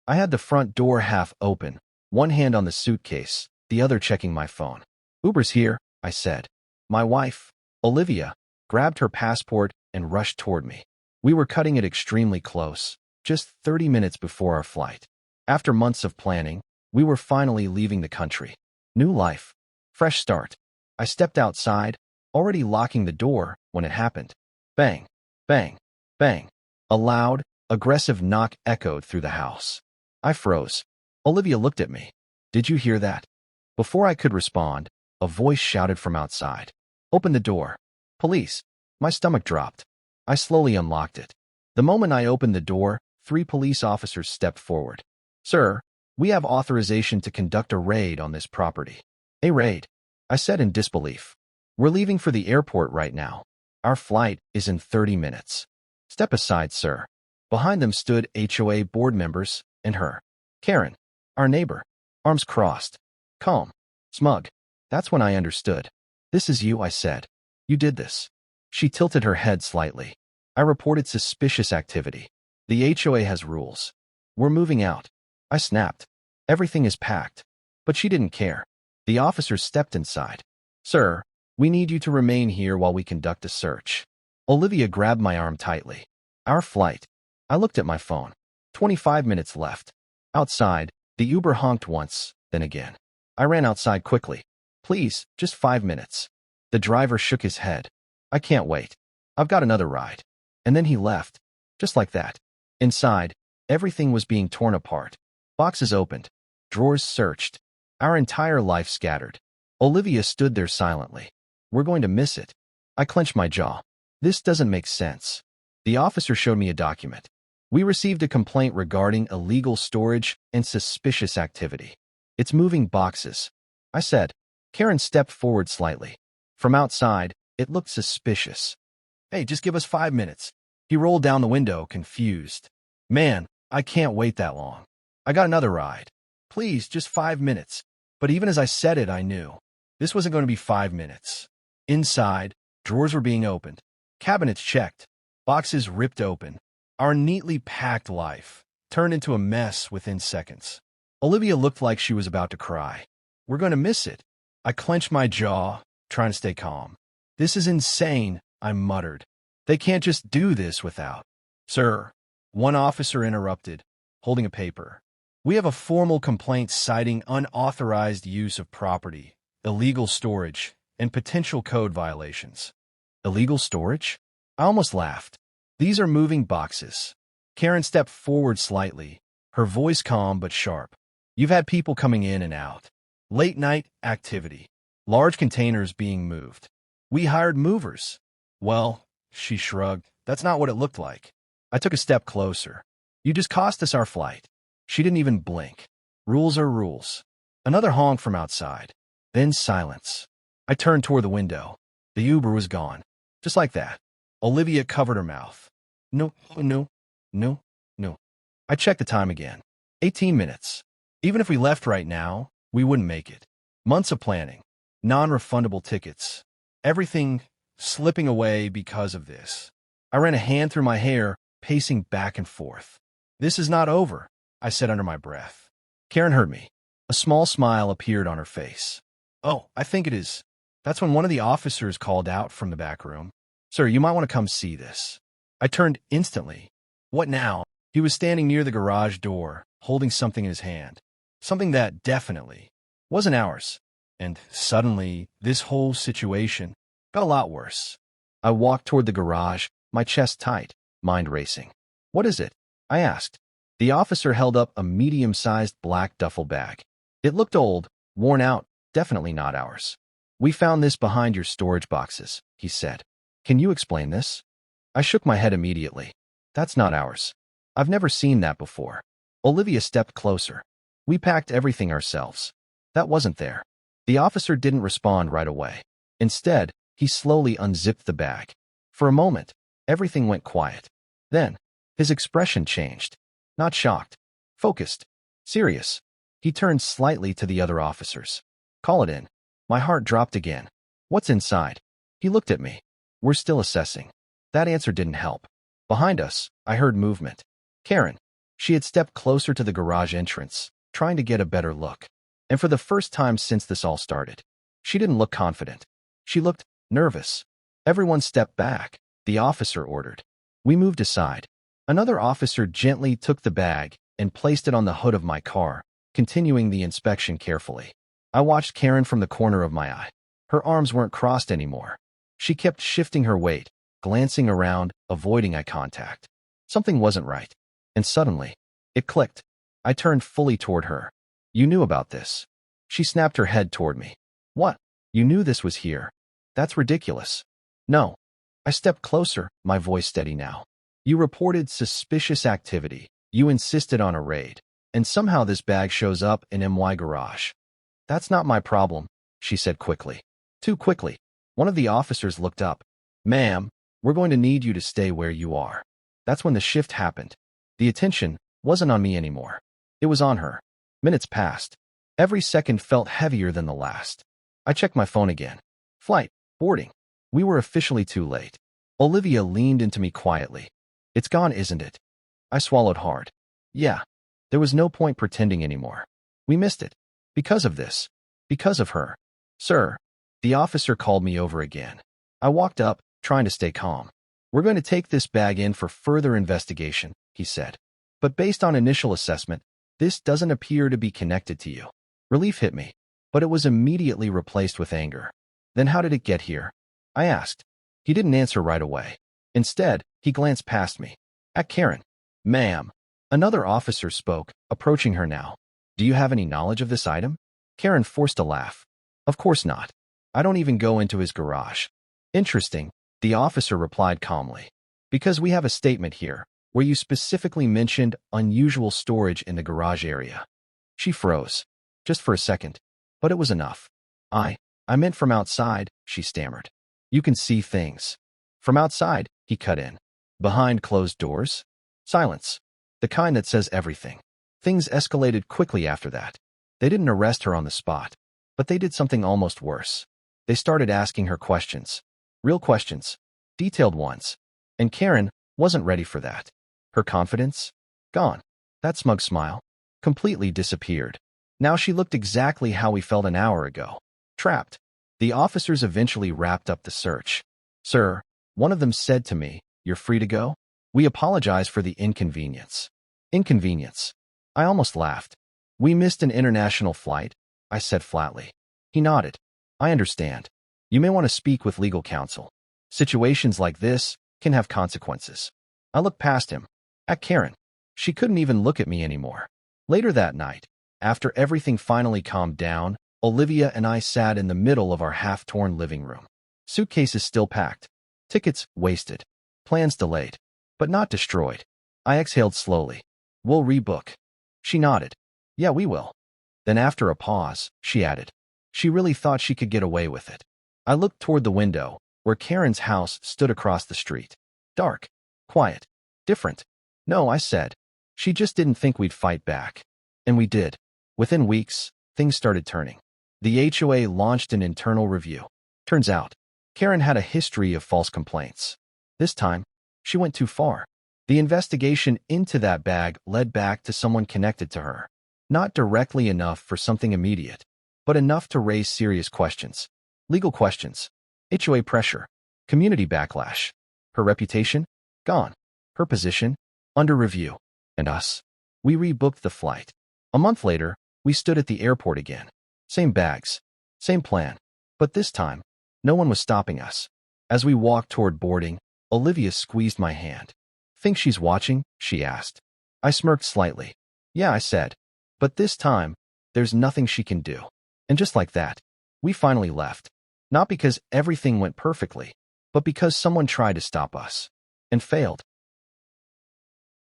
I had the front door half open, one hand on the suitcase, the other checking my phone. "Uber's here," I said. My wife, Olivia, grabbed her passport and rushed toward me. We were cutting it extremely close, just 30 minutes before our flight. After months of planning, we were finally leaving the country. New life. Fresh start. I stepped outside, already locking the door when it happened. Bang, bang, bang. A loud, aggressive knock echoed through the house. I froze. Olivia looked at me. "Did you hear that?" Before I could respond, a voice shouted from outside. "Open the door. Police." My stomach dropped. I slowly unlocked it. The moment I opened the door, 3 police officers stepped forward. "Sir, we have authorization to conduct a raid on this property." "A raid?" I said in disbelief. "We're leaving for the airport right now. Our flight is in 30 minutes. Step aside, sir." Behind them stood HOA board members and her. Karen, our neighbor, arms crossed. Calm. Smug. That's when I understood. "This is you," I said. "You did this." She tilted her head slightly. "I reported suspicious activity. The HOA has rules. We're moving out." I snapped. "Everything is packed." But she didn't care. The officers stepped inside. "Sir, we need you to remain here while we conduct a search." Olivia grabbed my arm tightly. "Our flight." I looked at my phone. 25 minutes left. Outside, the Uber honked once, then again. I ran outside quickly. "Please, just 5 minutes." The driver shook his head. "I can't wait. I've got another ride." And then he left. Just like that. Inside, everything was being torn apart. Boxes opened. Drawers searched. Our entire life scattered. Olivia stood there silently. "We're going to miss it." I clenched my jaw. This doesn't make sense. The officer showed me a document. "We received a complaint regarding illegal storage and suspicious activity. It's moving boxes." I said. Karen stepped forward slightly. From outside, it looked suspicious. "Hey, just give us 5 minutes." He rolled down the window, confused. "Man, I can't wait that long. I got another ride. Please, just 5 minutes." But even as I said it, I knew. This wasn't going to be 5 minutes. Inside, drawers were being opened. Cabinets checked. Boxes ripped open. Our neatly packed life turned into a mess within seconds. Olivia looked like she was about to cry. "We're going to miss it." I clenched my jaw, trying to stay calm. "This is insane," I muttered. "They can't just do this without—" "Sir," one officer interrupted, holding a paper. "We have a formal complaint citing unauthorized use of property, illegal storage, and potential code violations." Illegal storage? I almost laughed. "These are moving boxes." Karen stepped forward slightly, her voice calm but sharp. "You've had people coming in and out. Late-night activity. Large containers being moved. We hired movers." "Well," she shrugged, "that's not what it looked like." I took a step closer. "You just cost us our flight." She didn't even blink. Rules are rules. Another honk from outside. Then silence. I turned toward the window. The Uber was gone. Just like that. Olivia covered her mouth. "No, no, no, no." I checked the time again. 18 minutes. Even if we left right now, we wouldn't make it. Months of planning. Non-refundable tickets. Everything slipping away because of this. I ran a hand through my hair, pacing back and forth. "This is not over," I said under my breath. Karen heard me. A small smile appeared on her face. "Oh, I think it is." That's when one of the officers called out from the back room. "Sir, you might want to come see this." I turned instantly. "What now?" He was standing near the garage door, holding something in his hand. Something that definitely wasn't ours. And suddenly, this whole situation got a lot worse. I walked toward the garage, my chest tight, mind racing. "What is it?" I asked. The officer held up a medium-sized black duffel bag. It looked old, worn out, definitely not ours. "We found this behind your storage boxes," he said. "Can you explain this?" I shook my head immediately. "That's not ours. I've never seen that before." Olivia stepped closer. "We packed everything ourselves. That wasn't there." The officer didn't respond right away. Instead, he slowly unzipped the bag. For a moment, everything went quiet. Then, his expression changed. Not shocked. Focused. Serious. He turned slightly to the other officers. "Call it in." My heart dropped again. "What's inside?" He looked at me. "We're still assessing." That answer didn't help. Behind us, I heard movement. Karen. She had stepped closer to the garage entrance, trying to get a better look. And for the first time since this all started, she didn't look confident. She looked nervous. Everyone stepped back, the officer ordered. We moved aside. Another officer gently took the bag and placed it on the hood of my car, continuing the inspection carefully. I watched Karen from the corner of my eye. Her arms weren't crossed anymore. She kept shifting her weight, glancing around, avoiding eye contact. Something wasn't right. And suddenly, it clicked. I turned fully toward her. You knew about this. She snapped her head toward me. What? You knew this was here? That's ridiculous. No. I stepped closer, my voice steady now. You reported suspicious activity. You insisted on a raid. And somehow this bag shows up in my garage. That's not my problem, she said quickly. Too quickly. One of the officers looked up. Ma'am, we're going to need you to stay where you are. That's when the shift happened. The attention wasn't on me anymore. It was on her. Minutes passed. Every second felt heavier than the last. I checked my phone again. Flight, boarding. We were officially too late. Olivia leaned into me quietly. It's gone, isn't it? I swallowed hard. Yeah. There was no point pretending anymore. We missed it. Because of this. Because of her. Sir. The officer called me over again. I walked up, trying to stay calm. We're going to take this bag in for further investigation, he said. But based on initial assessment, this doesn't appear to be connected to you. Relief hit me, but it was immediately replaced with anger. Then how did it get here? I asked. He didn't answer right away. Instead, he glanced past me. At Karen. Ma'am. Another officer spoke, approaching her now. Do you have any knowledge of this item? Karen forced a laugh. Of course not. I don't even go into his garage. Interesting, the officer replied calmly. Because we have a statement here, where you specifically mentioned unusual storage in the garage area. She froze. Just for a second. But it was enough. I meant from outside, she stammered. You can see things. From outside, he cut in. Behind closed doors? Silence. The kind that says everything. Things escalated quickly after that. They didn't arrest her on the spot. But they did something almost worse. They started asking her questions. Real questions. Detailed ones. And Karen wasn't ready for that. Her confidence? Gone. That smug smile? Completely disappeared. Now she looked exactly how we felt an hour ago. Trapped. The officers eventually wrapped up the search. Sir, one of them said to me, you're free to go? We apologize for the inconvenience. Inconvenience. I almost laughed. We missed an international flight, I said flatly. He nodded. I understand. You may want to speak with legal counsel. Situations like this can have consequences. I looked past him. At Karen. She couldn't even look at me anymore. Later that night, after everything finally calmed down, Olivia and I sat in the middle of our half-torn living room. Suitcases still packed. Tickets wasted. Plans delayed. But not destroyed. I exhaled slowly. We'll rebook. She nodded. Yeah, we will. Then after a pause, she added. She really thought she could get away with it. I looked toward the window, where Karen's house stood across the street. Dark. Quiet. Different. No, I said. She just didn't think we'd fight back. And we did. Within weeks, things started turning. The HOA launched an internal review. Turns out, Karen had a history of false complaints. This time, she went too far. The investigation into that bag led back to someone connected to her. Not directly enough for something immediate, but enough to raise serious questions. Legal questions. HOA pressure. Community backlash. Her reputation? Gone. Her position? Under review. And us? We rebooked the flight. A month later, we stood at the airport again. Same bags. Same plan. But this time, no one was stopping us. As we walked toward boarding, Olivia squeezed my hand. Think she's watching? She asked. I smirked slightly. Yeah, I said. But this time, there's nothing she can do. And just like that, we finally left. Not because everything went perfectly, but because someone tried to stop us. And failed.